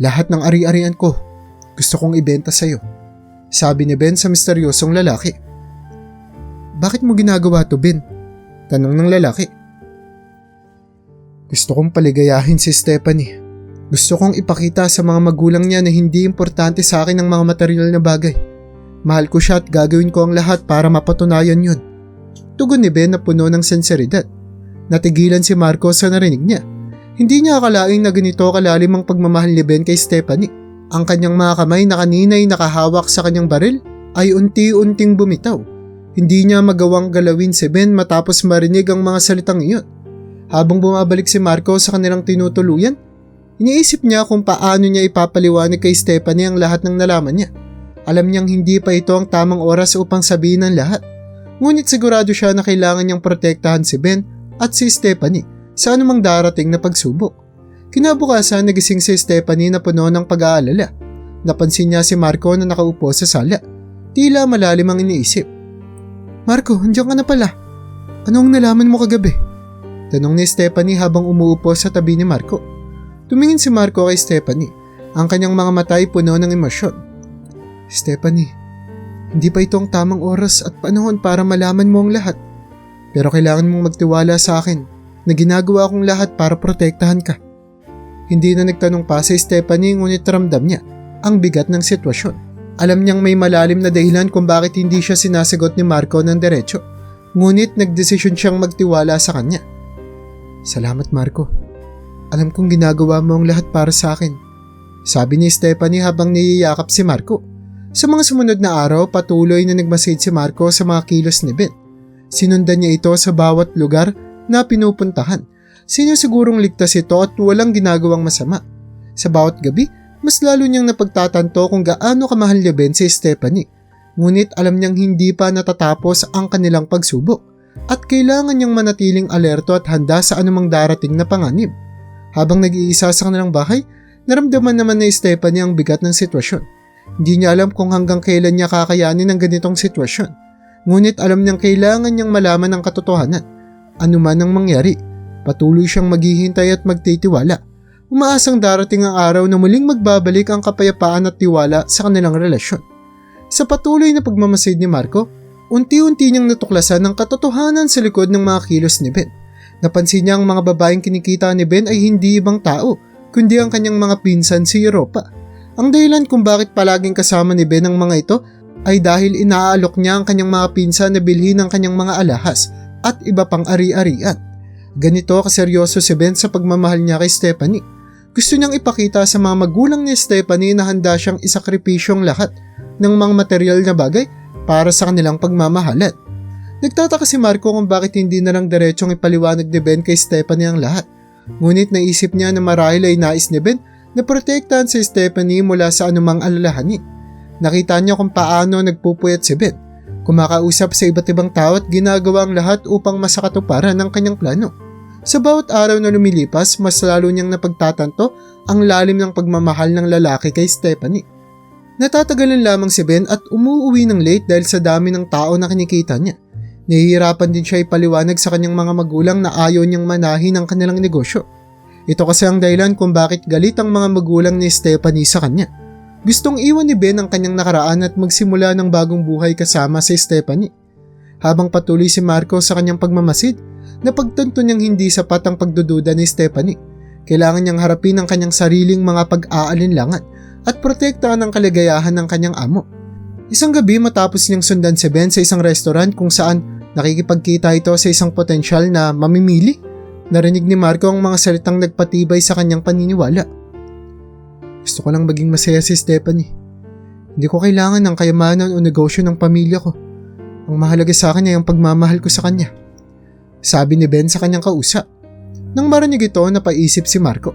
"Lahat ng ari-arian ko, gusto kong ibenta sa'yo," sabi ni Ben sa misteryosong lalaki. "Bakit mo ginagawa to, Ben?" tanong ng lalaki. "Gusto kong paligayahin si Stephanie. Gusto kong ipakita sa mga magulang niya na hindi importante sa akin ang mga material na bagay. Mahal ko siya at gagawin ko ang lahat para mapatunayan yun." Tugon ni Ben na puno ng sinseridad. Natigilan si Marco sa narinig niya. Hindi niya akalaing na ganito kalalim ang pagmamahal ni Ben kay Stephanie. Ang kanyang mga kamay na kanina'y nakahawak sa kanyang baril ay unti-unting bumitaw. Hindi niya magawang galawin si Ben matapos marinig ang mga salitang iyon. Habang bumabalik si Marco sa kanilang tinutuluyan, iniisip niya kung paano niya ipapaliwanag kay Stephanie ang lahat ng nalaman niya. Alam niyang hindi pa ito ang tamang oras upang sabihin ang lahat. Ngunit sigurado siya na kailangan niyang protektahan si Ben at si Stephanie sa anumang darating na pagsubok. Kinabukasan nagising si Stephanie na puno ng pag-aalala. Napansin niya si Marco na nakaupo sa sala. Tila malalim ang iniisip. "Marco, andiyan ka na pala. Anong nalaman mo kagabi?" tanong ni Stephanie habang umuupo sa tabi ni Marco. Tumingin si Marco kay Stephanie. Ang kanyang mga mata ay puno ng emosyon. "Stephanie, hindi pa ito ang tamang oras at panahon para malaman mo ang lahat. Pero kailangan mong magtiwala sa akin na ginagawa kong lahat para protektahan ka." Hindi na nagtanong pa si Stephanie ngunit ramdam niya ang bigat ng sitwasyon. Alam niyang may malalim na dahilan kung bakit hindi siya sinasagot ni Marco ng diretso. Ngunit nagdesisyon siyang magtiwala sa kanya. "Salamat, Marco. Alam kong ginagawa mo ang lahat para sa akin," sabi ni Stephanie habang niyayakap si Marco. Sa mga sumunod na araw, patuloy na nagmasid si Marco sa mga kilos ni Ben. Sinundan niya ito sa bawat lugar na pinupuntahan. Sinisigurong ligtas ito at walang ginagawang masama. Sa bawat gabi, mas lalo niyang napagtatanto kung gaano kamahal ni Ben si Stephanie. Ngunit alam niyang hindi pa natatapos ang kanilang pagsubok at kailangan niyang manatiling alerto at handa sa anumang darating na panganib. Habang nag-iisa sa kanilang bahay, naramdaman naman ni Stephanie ang bigat ng sitwasyon. Hindi niya alam kung hanggang kailan niya kakayanin ang ganitong sitwasyon. Ngunit alam niyang kailangan niyang malaman ang katotohanan. Ano man ang mangyari, patuloy siyang maghihintay at magtitiwala. Umaasang darating ang araw na muling magbabalik ang kapayapaan at tiwala sa kanilang relasyon. Sa patuloy na pagmamasid ni Marco, unti-unti niyang natuklasan ang katotohanan sa likod ng mga kilos ni Ben. Napansin niya ang mga babaeng kinikita ni Ben ay hindi ibang tao, kundi ang kanyang mga pinsan sa Europa. Ang dahilan kung bakit palaging kasama ni Ben ang mga ito ay dahil inaalok niya ang kanyang mga pinsan na bilhin ng kanyang mga alahas at iba pang ari-arian. Ganito kaseryoso si Ben sa pagmamahal niya kay Stephanie. Gusto niyang ipakita sa mga magulang ni Stephanie na handa siyang isakripisyong lahat ng mga material na bagay para sa kanilang pagmamahalan. Nagtataka si Marco kung bakit hindi na lang diretsong ipaliwanag ni Ben kay Stephanie ang lahat. Ngunit naisip niya na marahil ay nais ni Ben na protektahan si Stephanie mula sa anumang alalahanin. Nakita niya kung paano nagpupuyat si Ben, kumakausap sa iba't ibang tao at ginagawa ang lahat upang masakatuparan ang kanyang plano. Sa bawat araw na lumilipas, mas lalo niyang napagtatanto ang lalim ng pagmamahal ng lalaki kay Stephanie. Natatagalan lamang si Ben at umuuwi ng late dahil sa dami ng tao na kinikita niya. Nahihirapan din siya ipaliwanag sa kanyang mga magulang na ayaw niyang manahin ang kanilang negosyo. Ito kasi ang dahilan kung bakit galit ang mga magulang ni Stephanie sa kanya. Gustong iwan ni Ben ang kanyang nakaraan at magsimula ng bagong buhay kasama si Stephanie. Habang patuloy si Marco sa kanyang pagmamasid, napagtanto niyang hindi sapat ang pagdududa ni Stephanie. Kailangan niyang harapin ang kanyang sariling mga pag-aalinlangan at protektahan ang kaligayahan ng kanyang amo. Isang gabi matapos niyang sundan si Ben sa isang restaurant kung saan nakikipagkita ito sa isang potensyal na mamimili, narinig ni Marco ang mga salitang nagpatibay sa kanyang paniniwala. "Gusto ko lang maging masaya si Stephanie. Hindi ko kailangan ng kayamanan o negosyo ng pamilya ko. Ang mahalaga sa akin ay ang pagmamahal ko sa kanya," sabi ni Ben sa kanyang kausap. Nang marinig ito, napaisip si Marco.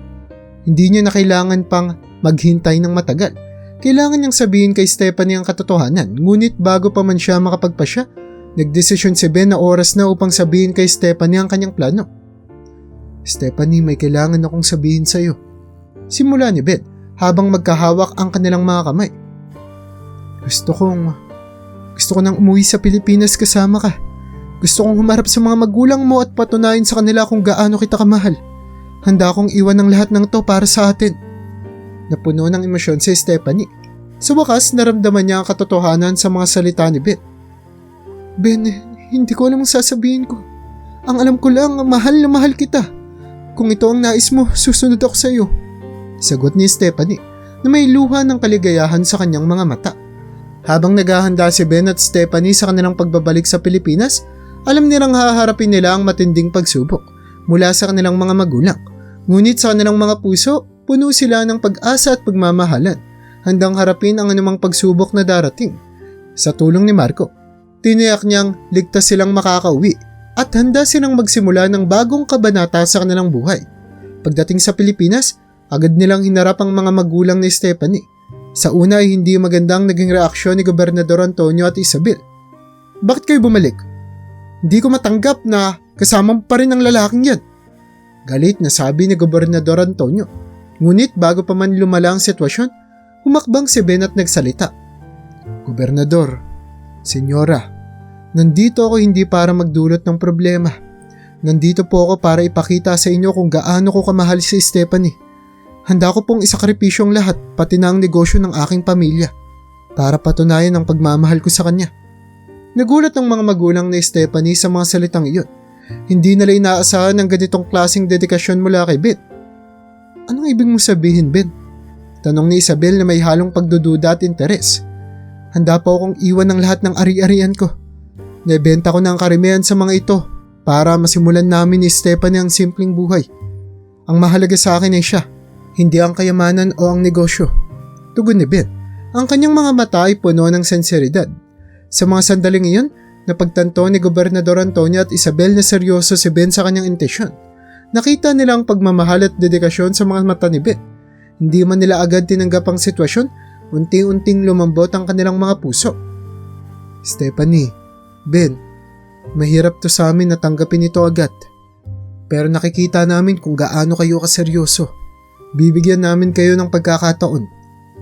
Hindi niya na kailangan pang maghintay ng matagal. Kailangan niyang sabihin kay Stephanie ang katotohanan, ngunit bago pa man siya makapagpasya, nagdesisyon si Ben na oras na upang sabihin kay Stephanie ang kanyang plano. "Stephanie, may kailangan akong sabihin sa'yo," Simula ni Ben habang magkahawak ang kanilang mga kamay. Gusto ko nang umuwi sa Pilipinas kasama ka. Gusto kong humarap sa mga magulang mo at patunayan sa kanila kung gaano kita kamahal. Handa akong iwan ng lahat ng to para sa atin. Napuno ng emosyon si Stephanie. Sa wakas, naramdaman niya ang katotohanan sa mga salita ni Ben. Ben, hindi ko alam ang sasabihin ko. Ang alam ko lang, mahal na mahal kita. Kung ito ang nais mo, susunod ako sa iyo. Sagot ni Stephanie na may luha ng kaligayahan sa kanyang mga mata. Habang naghahanda si Ben at Stephanie sa kanilang pagbabalik sa Pilipinas, alam nilang haharapin nila ang matinding pagsubok mula sa kanilang mga magulang. Ngunit sa kanilang mga puso, puno sila ng pag-asa at pagmamahalan, handang harapin ang anumang pagsubok na darating. Sa tulong ni Marco, tiniyak niyang ligtas silang makakauwi at handa silang magsimula ng bagong kabanata sa kanilang buhay. Pagdating sa Pilipinas, agad nilang hinarap ang mga magulang ni Stephanie. Sa una ay hindi magandang naging reaksyon ni Gobernador Antonio at Isabel. Bakit kayo bumalik? Hindi ko matanggap na kasama pa rin ang lalaking yan. Galit na sabi ni Gobernador Antonio. Ngunit bago pa man lumala ang sitwasyon, humakbang si Ben at nagsalita. Gobernador, Senyora, nandito ako hindi para magdulot ng problema. Nandito po ako para ipakita sa inyo kung gaano ko kamahal si Stephanie. Handa ko pong isakripisyo ang lahat, pati na ang negosyo ng aking pamilya, para patunayan ang pagmamahal ko sa kanya. Nagulat ang mga magulang ni Stephanie sa mga salitang iyon. Hindi nila inaasahan ng ganitong klaseng dedikasyon mula kay Ben. Anong ibig mong sabihin, Ben? Tanong ni Isabel na may halong pagdududa at interes. Handa po akong iwan ng lahat ng ari-arian ko. Naibenta ko ng karamihan sa mga ito para masimulan namin ni Stephanie ang simpleng buhay. Ang mahalaga sa akin ay siya, hindi ang kayamanan o ang negosyo. Tugon ni Ben. Ang kanyang mga mata ay puno ng sinseridad. Sa mga sandaling iyon, napagtanto ni Gobernador Antonio at Isabel na seryoso si Ben sa kanyang intensyon. Nakita nila ang pagmamahal at dedikasyon sa mga mata ni Ben. Hindi man nila agad tinanggap ang sitwasyon, unti-unting lumambot ang kanilang mga puso. Stephanie, Ben, mahirap to sa amin na tanggapin ito agad. Pero nakikita namin kung gaano kayo kaseryoso. Bibigyan namin kayo ng pagkakataon.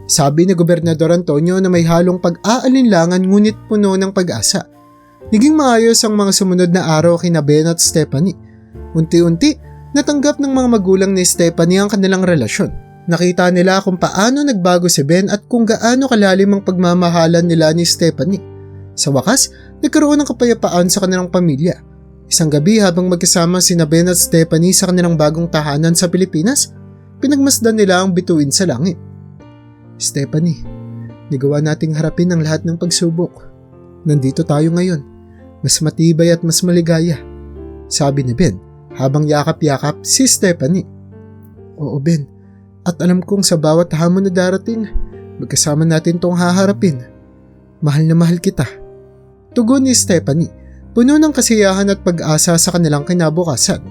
Sabi ni Gobernador Antonio na may halong pag-aalinlangan ngunit puno ng pag-asa. Naging maayos ang mga sumunod na araw kina Ben at Stephanie. Unti-unti, natanggap ng mga magulang ni Stephanie ang kanilang relasyon. Nakita nila kung paano nagbago si Ben at kung gaano kalalim ang pagmamahalan nila ni Stephanie. Sa wakas, nagkaroon ng kapayapaan sa kanilang pamilya. Isang gabi habang magkasama sina Ben at Stephanie sa kanilang bagong tahanan sa Pilipinas, pinagmasdan nila ang bituin sa langit. Stephanie, nagawa nating harapin ang lahat ng pagsubok. Nandito tayo ngayon, mas matibay at mas maligaya. Sabi ni Ben habang yakap-yakap si Stephanie. Oo Ben, at alam kong sa bawat hamon na darating, magkasama natin tong haharapin. Mahal na mahal kita. Tugon ni Stephanie, puno ng kasiyahan at pag-asa sa kanilang kinabukasan.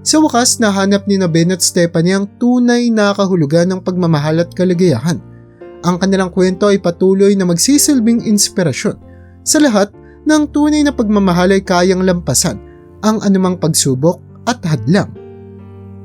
Sa wakas, nahanap ni Ben at Stephanie ang tunay na kahulugan ng pagmamahal at kaligayahan. Ang kanilang kwento ay patuloy na magsisilbing inspirasyon. Sa lahat, ng tunay na pagmamahal ay kayang lampasan ang anumang pagsubok at hadlang.